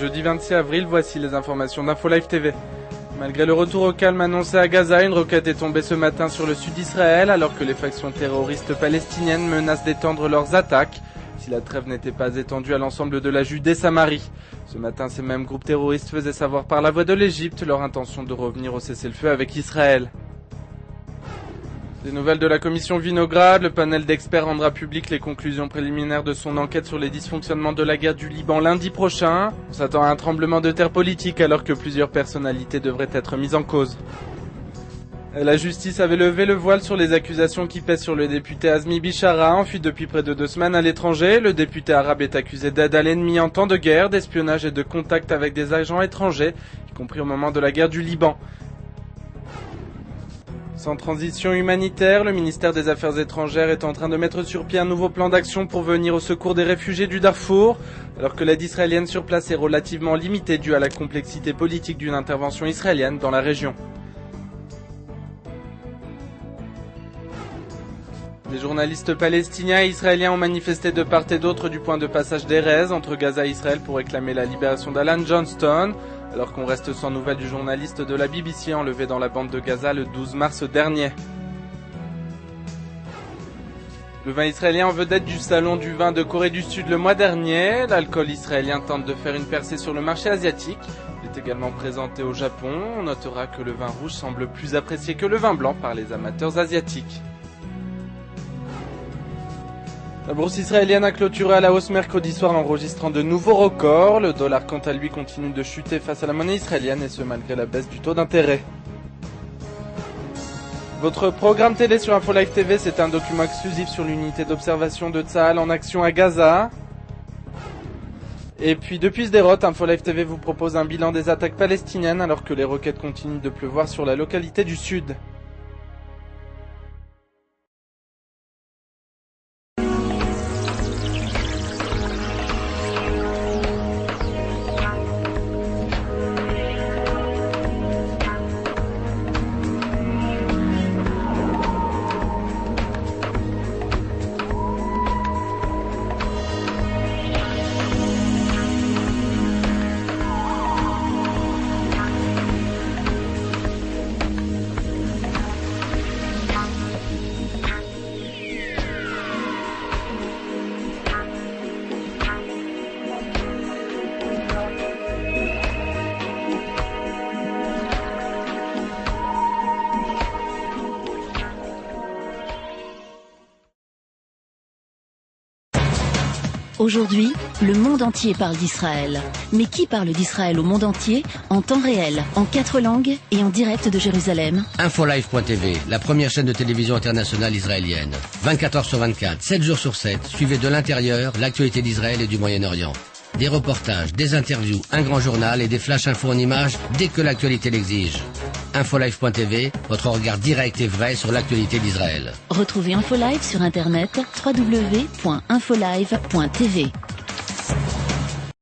Jeudi 26 avril, voici les informations d'Infolive TV. Malgré le retour au calme annoncé à Gaza, une roquette est tombée ce matin sur le sud d'Israël alors que les factions terroristes palestiniennes menacent d'étendre leurs attaques si la trêve n'était pas étendue à l'ensemble de la Judée-Samarie. Ce matin, ces mêmes groupes terroristes faisaient savoir par la voix de l'Égypte leur intention de revenir au cessez-le-feu avec Israël. Des nouvelles de la commission Vinograd, le panel d'experts rendra public les conclusions préliminaires de son enquête sur les dysfonctionnements de la guerre du Liban lundi prochain. On s'attend à un tremblement de terre politique alors que plusieurs personnalités devraient être mises en cause. La justice avait levé le voile sur les accusations qui pèsent sur le député Azmi Bishara, enfui depuis près de 2 semaines à l'étranger. Le député arabe est accusé d'aide à l'ennemi en temps de guerre, d'espionnage et de contact avec des agents étrangers, y compris au moment de la guerre du Liban. Sans transition humanitaire, le ministère des Affaires étrangères est en train de mettre sur pied un nouveau plan d'action pour venir au secours des réfugiés du Darfour, alors que l'aide israélienne sur place est relativement limitée due à la complexité politique d'une intervention israélienne dans la région. Des journalistes palestiniens et israéliens ont manifesté de part et d'autre du point de passage d'Erez entre Gaza et Israël pour réclamer la libération d'Alan Johnston, alors qu'on reste sans nouvelles du journaliste de la BBC enlevé dans la bande de Gaza le 12 mars dernier. Le vin israélien en vedette du salon du vin de Corée du Sud le mois dernier. L'alcool israélien tente de faire une percée sur le marché asiatique. Il est également présenté au Japon. On notera que le vin rouge semble plus apprécié que le vin blanc par les amateurs asiatiques. La bourse israélienne a clôturé à la hausse mercredi soir enregistrant de nouveaux records. Le dollar quant à lui continue de chuter face à la monnaie israélienne et ce malgré la baisse du taux d'intérêt. Votre programme télé sur Infolive TV, c'est un document exclusif sur l'unité d'observation de Tsahal en action à Gaza. Et puis depuis Sderot, Infolive TV vous propose un bilan des attaques palestiniennes alors que les roquettes continuent de pleuvoir sur la localité du sud. Aujourd'hui, le monde entier parle d'Israël. Mais qui parle d'Israël au monde entier, en temps réel, en 4 langues et en direct de Jérusalem? Infolive.tv, la première chaîne de télévision internationale israélienne. 24 heures sur 24, 7 jours sur 7, suivez de l'intérieur l'actualité d'Israël et du Moyen-Orient. Des reportages, des interviews, un grand journal et des flash infos en images dès que l'actualité l'exige. Infolive.tv, votre regard direct et vrai sur l'actualité d'Israël. Retrouvez Infolive sur internet www.infolive.tv.